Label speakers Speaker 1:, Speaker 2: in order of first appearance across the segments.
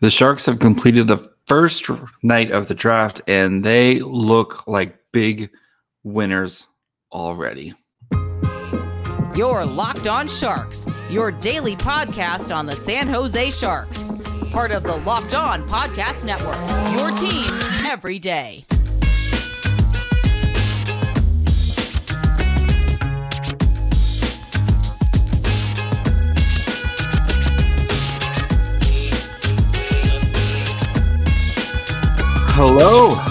Speaker 1: The Sharks have completed the first night of the draft, and they look like big winners already.
Speaker 2: You're Locked On Sharks, your daily podcast on the San Jose Sharks. Part of the Locked On Podcast Network, your team every day.
Speaker 1: Hello,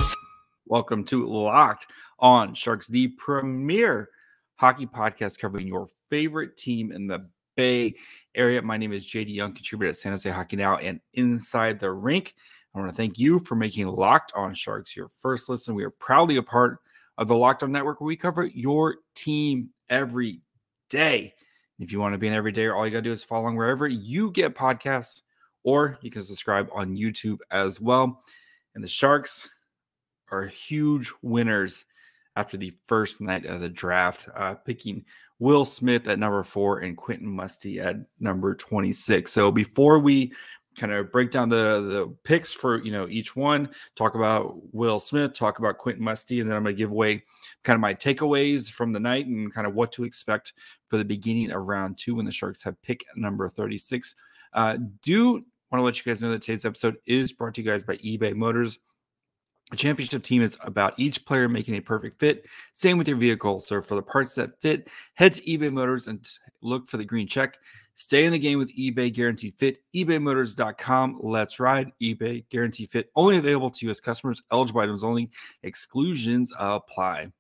Speaker 1: welcome to Locked On Sharks, the premier hockey podcast covering your favorite team in the Bay Area. My name is JD Young, contributor at San Jose Hockey Now and Inside the Rink. I want to thank you for making Locked On Sharks your first listen. We are proudly a part of the Locked On Network, where we cover your team every day. If you want to be an everydayer, all you got to do is follow along wherever you get podcasts, or you can subscribe on YouTube as well. And the Sharks are huge winners after the first night of the draft, picking Will Smith at number 4 and Quentin Musty at number 26. So before we kind of break down the picks for each one, talk about Will Smith, talk about Quentin Musty, and then I'm going to give away kind of my takeaways from the night and kind of what to expect for the beginning of round 2 when the Sharks have pick number 36. Want to let you guys know that today's episode is brought to you guys by eBay Motors. A championship team is about each player making a perfect fit. Same with your vehicle. So for the parts that fit, head to eBay Motors and look for the green check. Stay in the game with eBay Guaranteed Fit. ebaymotors.com. Let's ride. eBay Guaranteed Fit. Only available to U.S. customers. Eligible items only. Exclusions apply.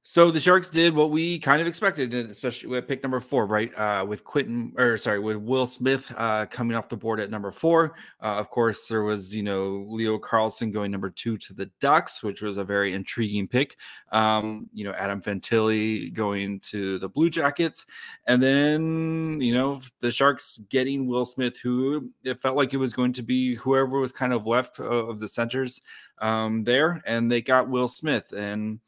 Speaker 1: So the Sharks did what we kind of expected, especially with pick number 4, right? With Will Smith coming off the board at number 4. Of course, there was, Leo Carlsson going number 2 to the Ducks, which was a very intriguing pick. Adam Fantilli going to the Blue Jackets. And then, the Sharks getting Will Smith, who it felt like it was going to be whoever was kind of left of the centers there. And they got Will Smith. And,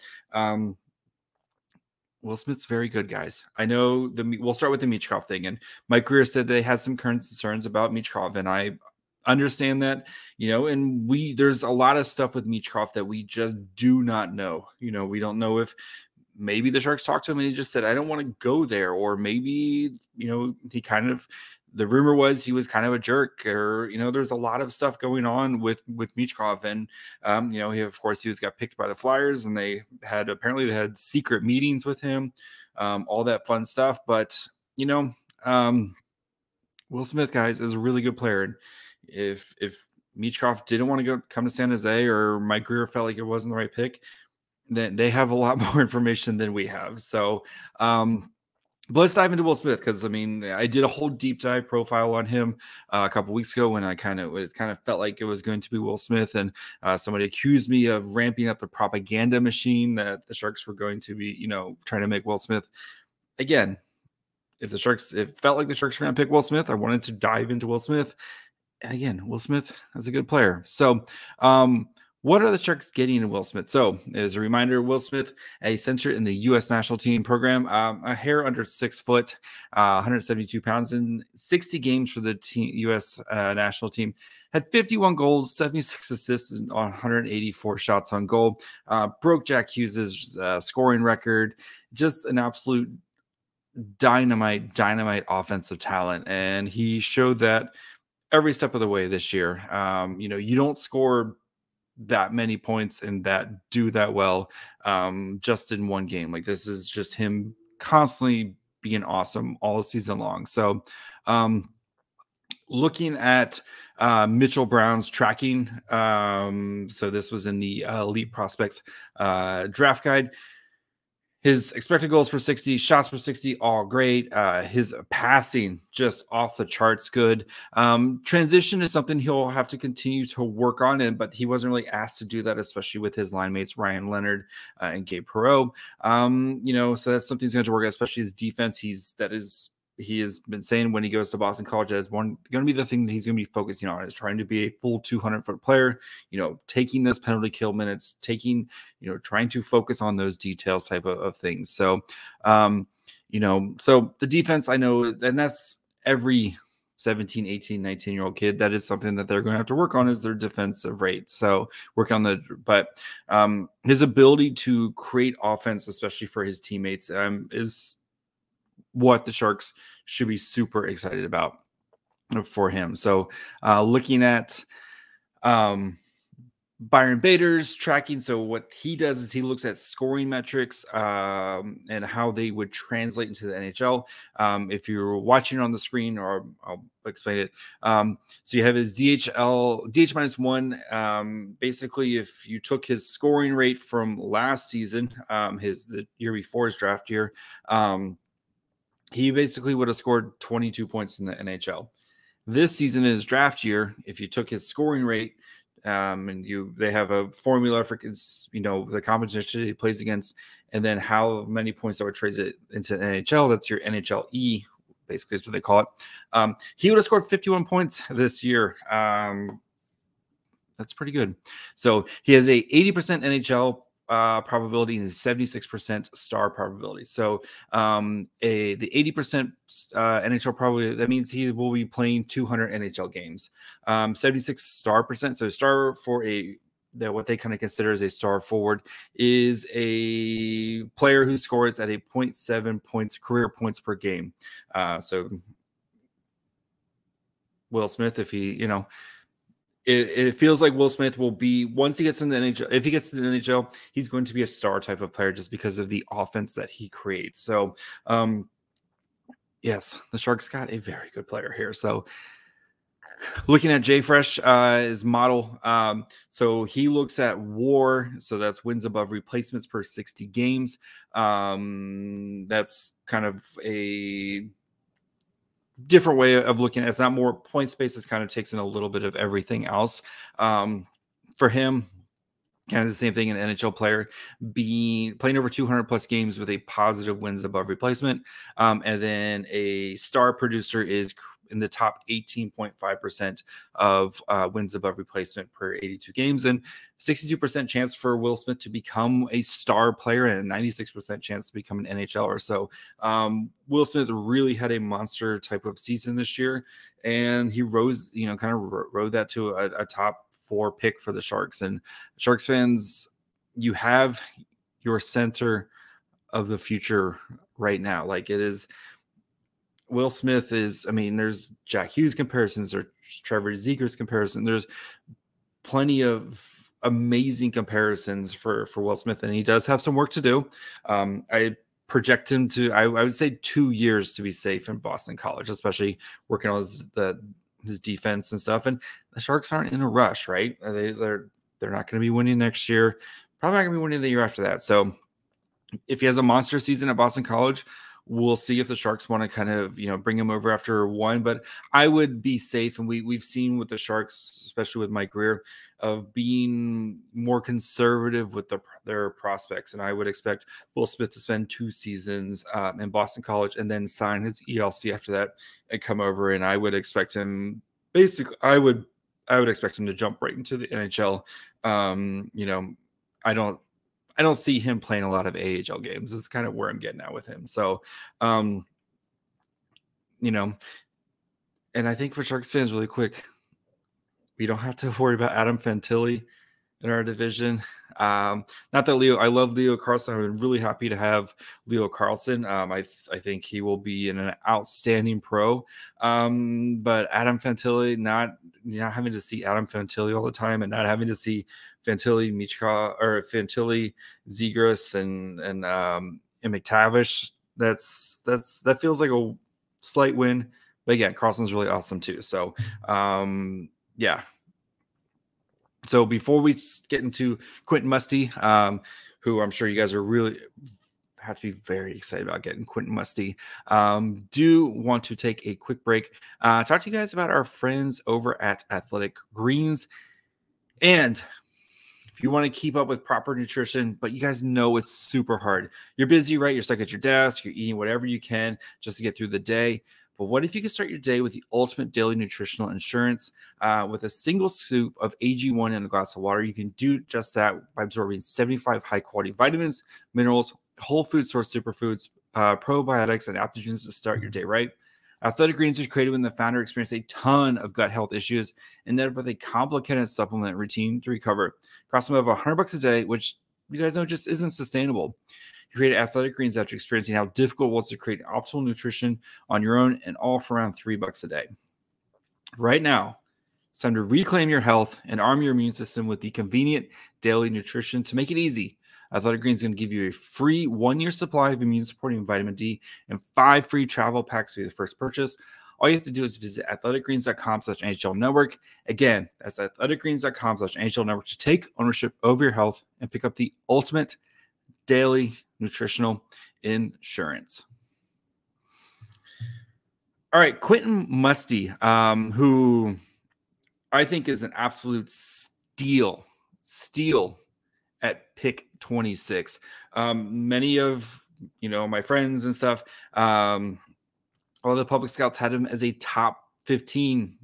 Speaker 1: Will Smith's very good, guys. I know we'll start with the Michkov thing. And Mike Grier said they had some concerns about Michkov. And I understand that, and there's a lot of stuff with Michkov that we just do not know. We don't know if maybe the Sharks talked to him and he just said, I don't want to go there. Or maybe, he kind of, the rumor was he was kind of a jerk, or, there's a lot of stuff going on with Michkov. And, he got picked by the Flyers, and they had secret meetings with him, all that fun stuff. But, Will Smith, guys, is a really good player. And if Michkov didn't want to come to San Jose, or Mike Grier felt like it wasn't the right pick, then they have a lot more information than we have. So, but let's dive into Will Smith, because I did a whole deep dive profile on him a couple weeks ago when it kind of felt like it was going to be Will Smith, and somebody accused me of ramping up the propaganda machine that the Sharks were going to be, trying to make Will Smith. Again, it felt like the Sharks were going to pick Will Smith. I wanted to dive into Will Smith, and again, Will Smith is a good player. So, what are the Sharks getting in Will Smith? So, as a reminder, Will Smith, a center in the U.S. national team program, a hair under 6 foot, 172 pounds, in 60 games for the U.S. National team. Had 51 goals, 76 assists on 184 shots on goal. Broke Jack Hughes' scoring record. Just an absolute dynamite offensive talent. And he showed that every step of the way this year. You don't score that many points and do that well just in one game. Like, this is just him constantly being awesome all season long. So looking at Mitchell Brown's tracking, so this was in the Elite Prospects draft guide. His expected goals per 60, shots per 60, all great. His passing, just off the charts good. Transition is something he'll have to continue to work on, but he wasn't really asked to do that, especially with his line mates, Ryan Leonard and Gabe Perreault. So that's something he's going to work on, especially his defense. He has been saying when he goes to Boston College, that's going to be the thing that he's going to be focusing on, is trying to be a full 200-foot player, taking those penalty kill minutes, trying to focus on those details type of things. So, so the defense, I know, and that's every 17, 18, 19-year-old kid, that is something that they're going to have to work on, is their defensive rate. So working on but his ability to create offense, especially for his teammates, is what the Sharks should be super excited about for him. So looking at Byron Bader's tracking. So what he does is he looks at scoring metrics and how they would translate into the NHL. If you're watching it on the screen, or I'll explain it. So you have his DH-1. Basically, if you took his scoring rate from last season, the year before his draft year, he basically would have scored 22 points in the NHL. This season, in his draft year, if you took his scoring rate, they have a formula for, the competition he plays against, and then how many points that would translate into NHL. That's your NHL E, basically is what they call it. He would have scored 51 points this year. That's pretty good. So he has a 80% NHL probability and 76% star probability. So the 80% NHL probability, that means he will be playing 200 NHL games. 76 star percent. So star for what they kind of consider as a star forward is a player who scores at a 0.7 points career points per game. So Will Smith, if he, it feels like Will Smith will be, once he gets in the NHL, if he gets to the NHL, he's going to be a star type of player just because of the offense that he creates. So, yes, the Sharks got a very good player here. So, looking at JFresh, his model, so he looks at WAR, so that's wins above replacements per 60 games. That's kind of a different way of looking at it. It's not more points based. It kind of takes in a little bit of everything else. For him, kind of the same thing, an NHL player playing over 200 plus games with a positive wins above replacement. And then a star producer is in the top 18.5% of wins above replacement per 82 games, and 62% chance for Will Smith to become a star player and a 96% chance to become an NHLer. So Will Smith really had a monster type of season this year, and he rose, kind of rode that to a top 4 pick for the Sharks. And Sharks fans, you have your center of the future right now. Like, it is, Will Smith is, there's Jack Hughes comparisons, or Trevor Zegras comparison. There's plenty of amazing comparisons for Will Smith, and he does have some work to do. I project him to, I would say 2 years to be safe in Boston College, especially working on his defense and stuff. And the Sharks aren't in a rush, right? They're not going to be winning next year. Probably not going to be winning the year after that. So if he has a monster season at Boston College, we'll see if the Sharks want to kind of, bring him over after one. But I would be safe, and we've seen with the Sharks, especially with Mike Grier, of being more conservative with their prospects. And I would expect Will Smith to spend 2 seasons in Boston College and then sign his ELC after that and come over. And I would expect him, basically, I would expect him to jump right into the NHL. I don't see him playing a lot of AHL games. That's kind of where I'm getting at with him. So, and I think for Sharks fans, really quick, we don't have to worry about Adam Fantilli in our division. Not that I love Leo Carlson. I've been really happy to have Leo Carlson. I think he will be an outstanding pro. But Adam Fantilli, not having to see Adam Fantilli all the time, and not having to see Fantilli, Michkov, or Fantilli, Zegras, and McTavish, that feels like a slight win. But again, Carlson's really awesome too. So yeah. So before we get into Quentin Musty, who I'm sure you guys are really have to be very excited about getting Quentin Musty, do want to take a quick break, talk to you guys about our friends over at Athletic Greens. And if you want to keep up with proper nutrition, but you guys know it's super hard. You're busy, right? You're stuck at your desk. You're eating whatever you can just to get through the day. But what if you could start your day with the ultimate daily nutritional insurance? With a single scoop of AG1 in a glass of water, you can do just that by absorbing 75 high-quality vitamins, minerals, whole food source superfoods, probiotics, and adaptogens to start your day right. Athletic Greens was created when the founder experienced a ton of gut health issues and ended up with a complicated supplement routine to recover. Cost him over $100 a day, which you guys know just isn't sustainable. He created Athletic Greens after experiencing how difficult it was to create optimal nutrition on your own, and all for around $3 a day. Right now, it's time to reclaim your health and arm your immune system with the convenient daily nutrition to make it easy. Athletic Greens is going to give you a free 1-year supply of immune-supporting vitamin D and 5 free travel packs for your first purchase. All you have to do is visit athleticgreens.com/NHL Network. Again, that's athleticgreens.com/NHL Network to take ownership over your health and pick up the ultimate daily nutritional insurance. All right, Quentin Musty, who I think is an absolute steal at pick 26. Many of my friends and stuff, all the public scouts had him as a top 15,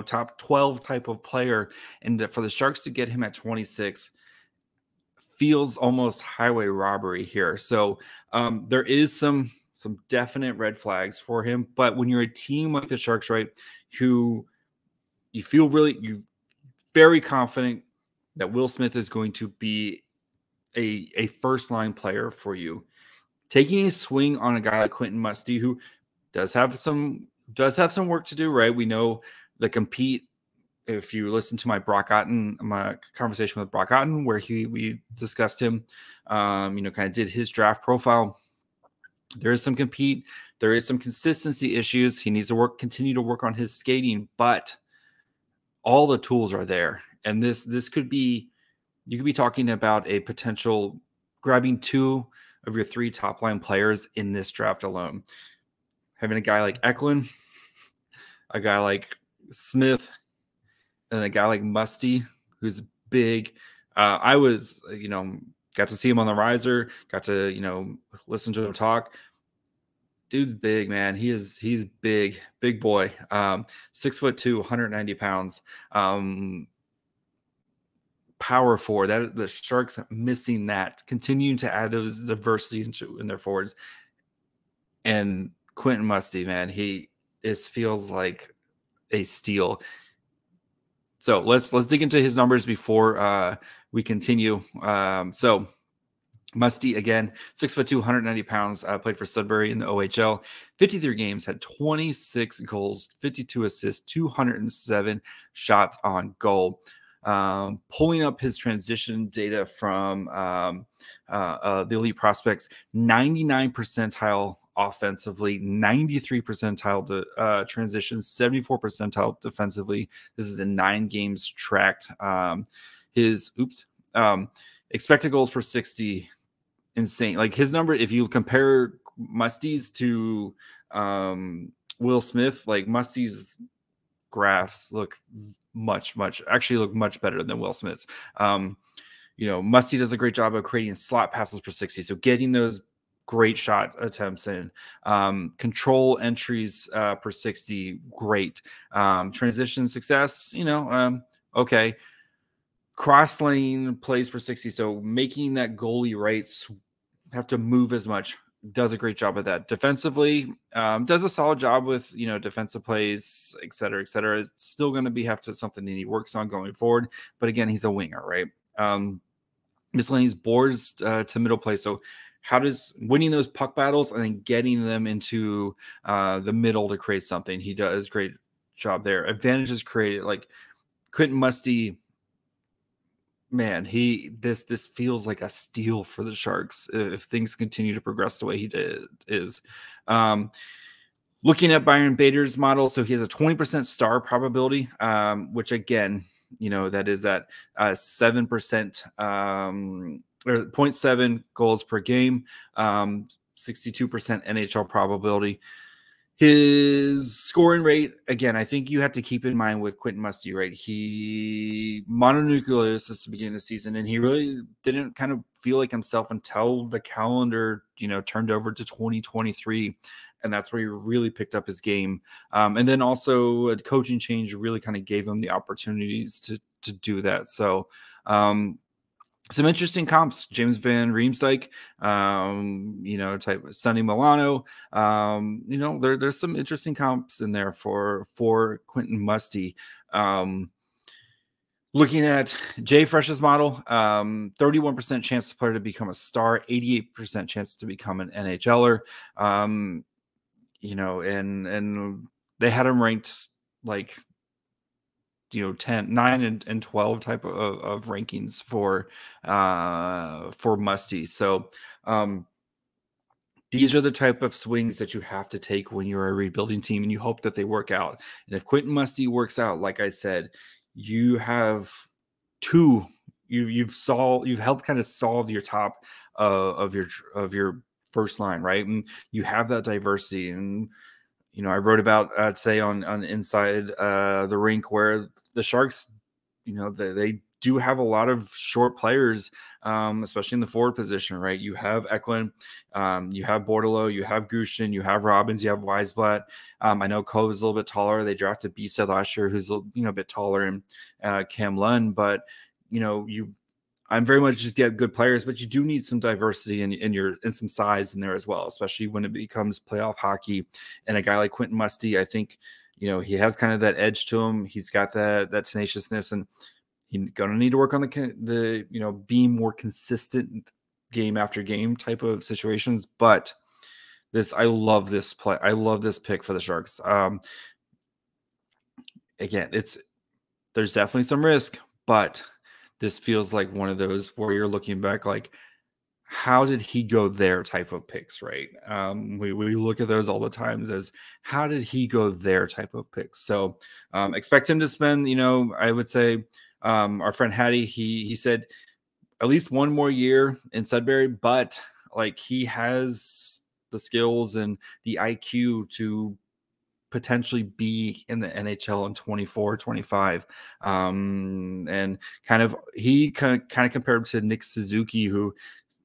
Speaker 1: top 12 type of player, and for the Sharks to get him at 26 feels almost highway robbery here. So there is some definite red flags for him, but when you're a team like the Sharks, right, who you feel very confident that Will Smith is going to be a first line player for you, taking a swing on a guy like Quentin Musty, who does have some work to do, right? We know the compete. If you listen to my conversation with Brock Otten, where we discussed him, kind of did his draft profile. There is some compete. There is some consistency issues. He needs to continue to work on his skating, but all the tools are there. And this could be, you could be talking about a potential grabbing 2 of your 3 top line players in this draft alone. Having a guy like Eklund, a guy like Smith, and a guy like Musty, who's big. I was, got to see him on the riser, got to, listen to him talk. Dude's big, man. He's big boy. 6'2", 190 pounds. Power forward. That the Sharks missing that, continuing to add those diversity in their forwards. And Quentin Musty, man, this feels like a steal. So let's dig into his numbers before we continue. So Musty, again, 6'2", 190 pounds, played for Sudbury in the OHL, 53 games, had 26 goals, 52 assists, 207 shots on goal. Pulling up his transition data from the Elite Prospects, 99 percentile offensively, 93 percentile to transitions, 74 percentile defensively. This is in 9 games tracked. His expected goals per 60, insane. Like his number, if you compare Musty's to Will Smith, like Musty's graphs look much better than Will Smith's. Musty does a great job of creating slot passes per 60, so getting those great shot attempts in. Control entries per 60, great. Transition success, okay. Cross lane plays per 60, so making that goalie rights have to move as much, does a great job of that. Defensively, does a solid job with defensive plays, et cetera, et cetera. It's still going to have to something that he works on going forward, but again, he's a winger, right? Miscellaneous boards to middle play, so how does winning those puck battles and then getting them into the middle to create something, he does a great job there. Advantages created, like Quentin Musty, man, this feels like a steal for the Sharks if things continue to progress the way he is. Looking at Byron Bader's model, so he has a 20% star probability, which again, that is at 7%, or 0.7 goals per game, 62% NHL probability. His scoring rate, again, I think you have to keep in mind with Quentin Musty, right? He mononucleosis at the beginning of the season, and he really didn't kind of feel like himself until the calendar, turned over to 2023. And that's where he really picked up his game. And then also a coaching change really kind of gave him the opportunities to do that. So some interesting comps. James Van Riemsdyk, type Sonny Milano. There's some interesting comps in there for Quentin Musty. Looking at Jay Fresh's model, 31% chance the player to become a star, 88% chance to become an NHLer. And they had him ranked like 10, 9 and 12 type of rankings for Musty. So these are the type of swings that you have to take when you're a rebuilding team, and you hope that they work out. And if Quentin Musty works out, like I said, you have you've helped kind of solve your top of your first line, right? And you have that diversity. And I wrote about, I'd say on Inside the Rink, where the Sharks, they do have a lot of short players, especially in the forward position, right? You have Eklund, you have Bordelot, you have Gushin, you have Robbins, you have Weisblatt. I know Cove is a little bit taller. They drafted Bisa last year, who's a bit taller, and Cam Lund, but I'm very much just get good players, but you do need some diversity in some size in there as well, especially when it becomes playoff hockey. And a guy like Quentin Musty, I think, he has kind of that edge to him. He's got that tenaciousness, and he's going to need to work on the being more consistent game after game type of situations. But I love this play. I love this pick for the Sharks. Again, there's definitely some risk, but this feels like one of those where you're looking back like, how did he go there type of picks, right? We look at those all the times as, how did he go there type of picks? So expect him to spend, I would say, our friend Hattie, he said at least one more year in Sudbury, but like he has the skills and the IQ to potentially be in the NHL in 24, 25. And he kind of compared to Nick Suzuki, who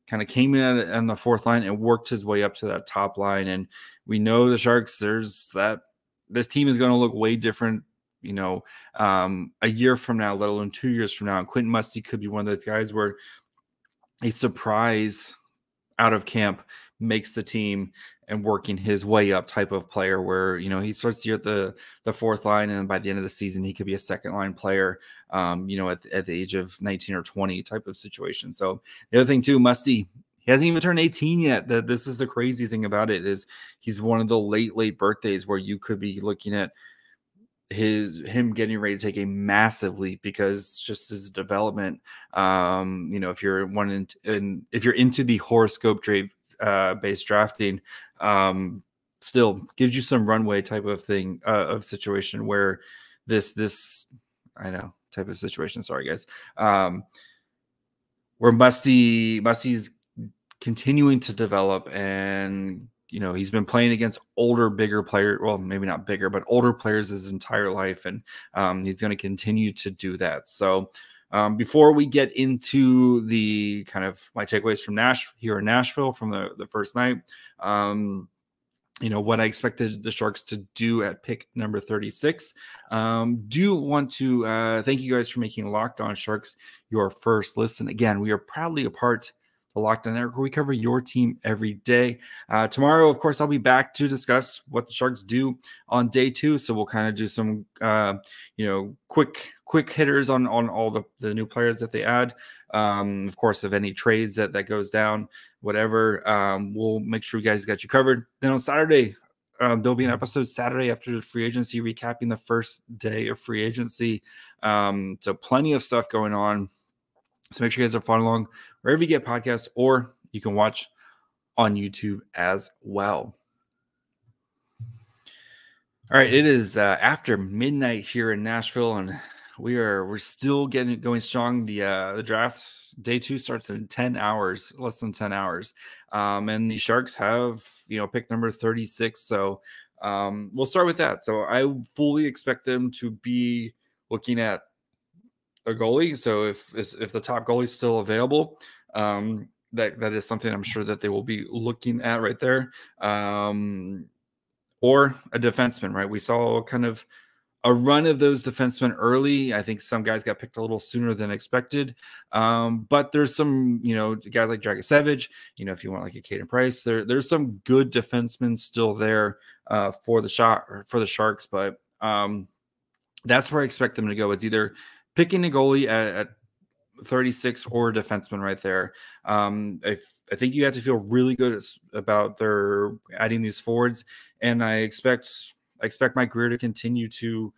Speaker 1: kind of came in on the fourth line and worked his way up to that top line. And we know the Sharks, this team is going to look way different, a year from now, let alone 2 years from now. And Quentin Musty could be one of those guys where a surprise out of camp makes the team and working his way up type of player where, he starts here at the fourth line, and by the end of the season, he could be a second line player, at the age of 19 or 20 type of situation. So the other thing too, Musty, he hasn't even turned 18 yet. This is the crazy thing about it, is he's one of the late birthdays where you could be looking at him getting ready to take a massive leap, because just his development, if you're if you're into the horoscope based drafting, still gives you some runway type of thing, of situation where this I know type of situation. Sorry guys, where Musty's continuing to develop, and he's been playing against older, bigger players. Well, maybe not bigger, but older players his entire life. And he's going to continue to do that. So before we get into the kind of my takeaways from here in Nashville from the first night, what I expected the Sharks to do at pick number 36. Do want to thank you guys for making Locked On Sharks your first listen. Again, we are proudly a part the Locked On Network, where we cover your team every day. Tomorrow, of course, I'll be back to discuss what the Sharks do on day 2. So we'll kind of do some, quick hitters on all the new players that they add. Of course, if any trades that goes down, whatever, we'll make sure you guys got you covered. Then on Saturday, there'll be an episode Saturday after the free agency, recapping the first day of free agency. So plenty of stuff going on. So make sure you guys are following along wherever you get podcasts, or you can watch on YouTube as well. All right, it is after midnight here in Nashville, and we're still going strong. The draft day 2 starts in 10 hours, less than 10 hours, and the Sharks have pick number 36. So we'll start with that. So I fully expect them to be looking at a goalie. So if the top goalie is still available, that is something I'm sure that they will be looking at right there, or a defenseman, right? We saw kind of a run of those defensemen early. I think some guys got picked a little sooner than expected. But there's some, guys like Dragicevic, if you want like a Caden Price, there's some good defensemen still there for the Sharks. But that's where I expect them to go, is either picking a goalie at 36 or a defenseman right there. I think you have to feel really good about their adding these forwards, and I expect Mike Grier to continue to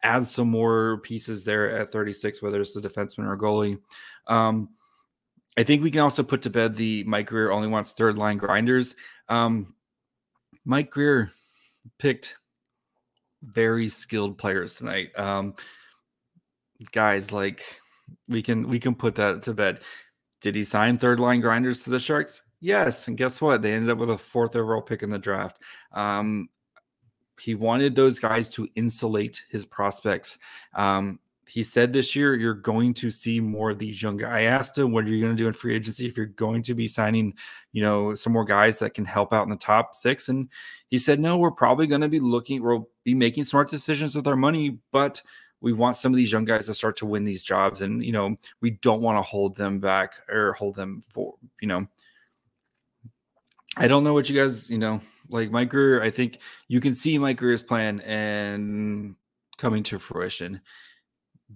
Speaker 1: add some more pieces there at 36, whether it's the defenseman or goalie. I think we can also put to bed the Mike Grier only wants third line grinders. Mike Grier picked very skilled players tonight. Guys, like we can put that to bed. Did he sign third line grinders to the Sharks? Yes. And guess what? They ended up with a 4th overall pick in the draft. He wanted those guys to insulate his prospects. He said this year, you're going to see more of these young guys. I asked him, what are you going to do in free agency if you're going to be signing, some more guys that can help out in the top 6? And he said, no, we're probably going to be we'll be making smart decisions with our money, but we want some of these young guys to start to win these jobs. And, we don't want to hold them back or hold them for, I don't know what you guys, like Mike Grier, I think you can see Mike Grier's plan and coming to fruition.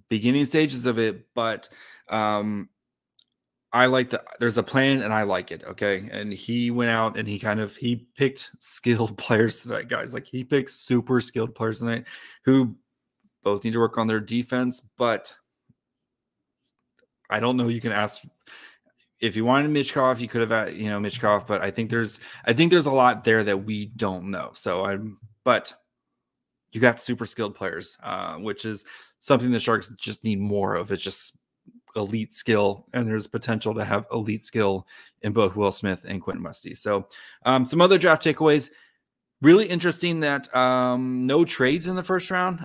Speaker 1: Beginning stages of it, but I like there's a plan and I like it. Okay. And he went out and he picked skilled players tonight, guys. Like he picked super skilled players tonight who both need to work on their defense, but I don't know. You can ask if you wanted Michkov, you could have, Michkov, but I think there's a lot there that we don't know. But you got super skilled players, which is something the Sharks just need more of. It's just elite skill, and there's potential to have elite skill in both Will Smith and Quentin Musty. So some other draft takeaways. Really interesting that no trades in the first round,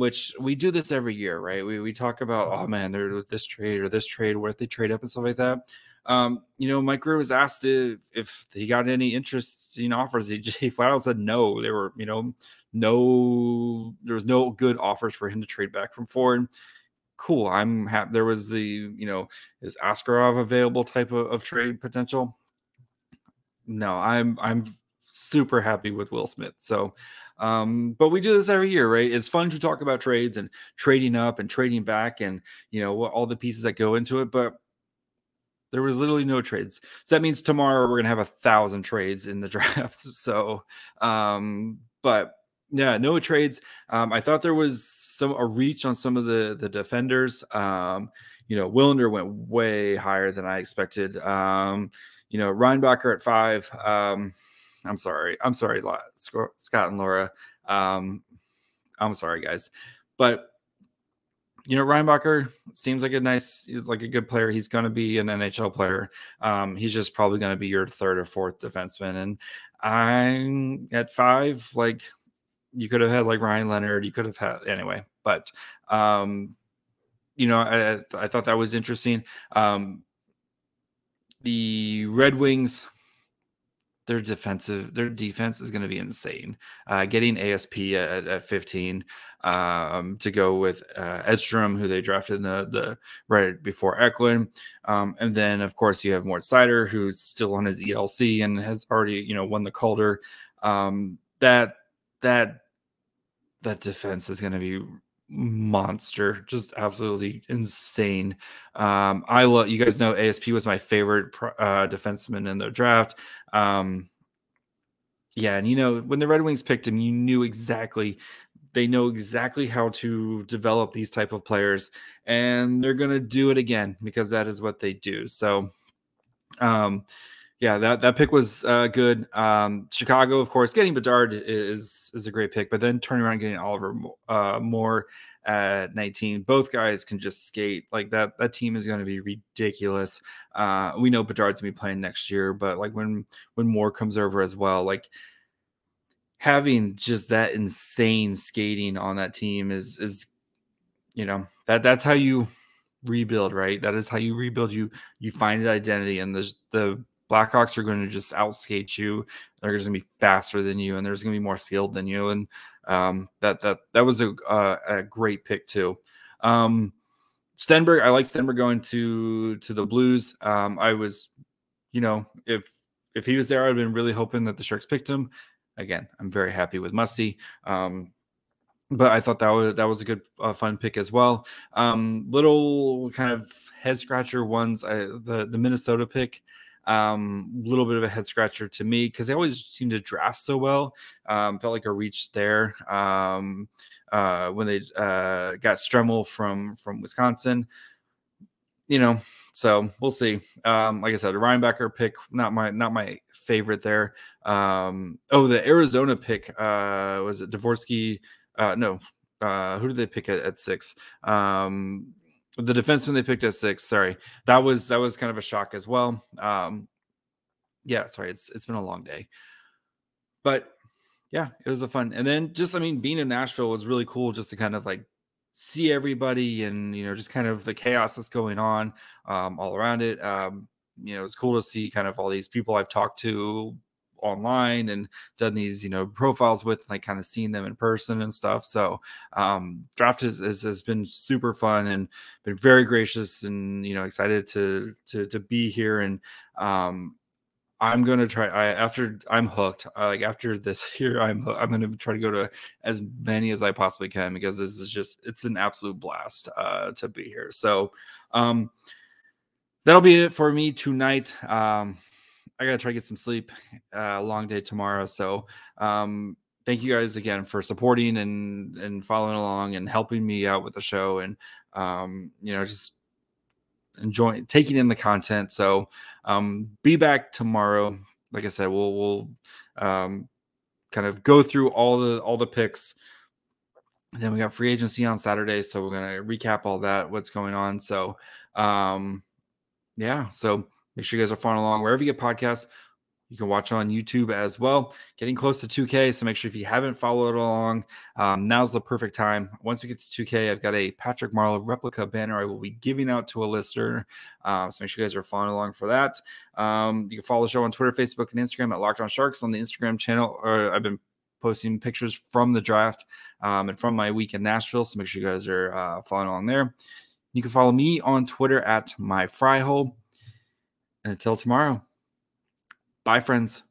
Speaker 1: which we do this every year, right? We talk about, oh man, they're this trade or this trade, what if they trade up and stuff like that. Mike Grier was asked if he got any interesting offers. He flat out said no. There were, there was no good offers for him to trade back from forward. Cool. I'm happy. There was the, is Askarov available type of trade potential? No, I'm super happy with Will Smith. So, but we do this every year, right? It's fun to talk about trades and trading up and trading back and, all the pieces that go into it. But there was literally no trades. So that means tomorrow we're going to have 1,000 trades in the draft. So, but yeah, no trades. I thought there was a reach on some of the defenders. Willender went way higher than I expected. Reinbacher at 5. I'm sorry, Scott and Laura. I'm sorry, guys, but Reinbacher seems like a good player. He's going to be an NHL player. He's just probably going to be your 3rd or 4th defenseman. And I'm at 5. Like you could have had like Ryan Leonard. You could have had anyway. But I thought that was interesting. The Red Wings. Their defense is going to be insane. Getting ASP at 15 to go with Edstrom, who they drafted in the right before Eklund, and then of course you have Mort Seider, who's still on his ELC and has already won the Calder. That defense is going to be monster, just absolutely insane. You guys know ASP was my favorite defenseman in the draft. Yeah, and when the Red Wings picked him, they know exactly how to develop these type of players, and they're gonna do it again because that is what they do. So yeah, that pick was good. Chicago, of course, getting Bedard is a great pick, but then turning around and getting Oliver Moore at 19. Both guys can just skate. Like that team is going to be ridiculous. We know Bedard's going to be playing next year, but like when Moore comes over as well, like having just that insane skating on that team is that's how you rebuild, right? That is how you rebuild. You find an identity, and the Blackhawks are going to just outskate you. They're going to be faster than you, and they're going to be more skilled than you. And that was a great pick too. Stenberg, I like Stenberg going to the Blues. I was, if he was there, I'd been really hoping that the Sharks picked him. Again, I'm very happy with Musty. But I thought that was a good fun pick as well. Little kind of head scratcher ones. The Minnesota pick, little bit of a head scratcher to me because they always seem to draft so well. Felt like a reach there when they got Stremel from Wisconsin. So we'll see. Like I said, a Reinbacher pick, not my favorite there. The Arizona pick, was it Dvorsky? No. Who did they pick at 6? The defenseman they picked at 6. Sorry, that was kind of a shock as well. Yeah, sorry, it's been a long day, but yeah, it was a fun. And then just, being in Nashville was really cool, just to kind of like see everybody and, just kind of the chaos that's going on all around it. It's cool to see kind of all these people I've talked to online and done these, profiles with, like kind of seeing them in person and stuff. So draft has been super fun and been very gracious and, excited to be here. And I'm going to try, I'm hooked. After this year, I'm going to try to go to as many as I possibly can, because this is it's an absolute blast to be here. So that'll be it for me tonight. I got to try to get some sleep, long day tomorrow. So thank you guys again for supporting and following along and helping me out with the show, and, just enjoying taking in the content. So be back tomorrow. Like I said, we'll kind of go through all the picks. And then we got free agency on Saturday, so we're gonna recap all that, what's going on. So yeah, so make sure you guys are following along wherever you get podcasts. You can watch on YouTube as well. Getting close to 2K, so make sure if you haven't followed along, now's the perfect time. Once we get to 2K, I've got a Patrick Marleau replica banner I will be giving out to a listener. So make sure you guys are following along for that. You can follow the show on Twitter, Facebook, and Instagram at Locked On Sharks. On the Instagram channel, I've been posting pictures from the draft and from my week in Nashville, so make sure you guys are following along there. You can follow me on Twitter at MyFryhole. And until tomorrow, bye, friends.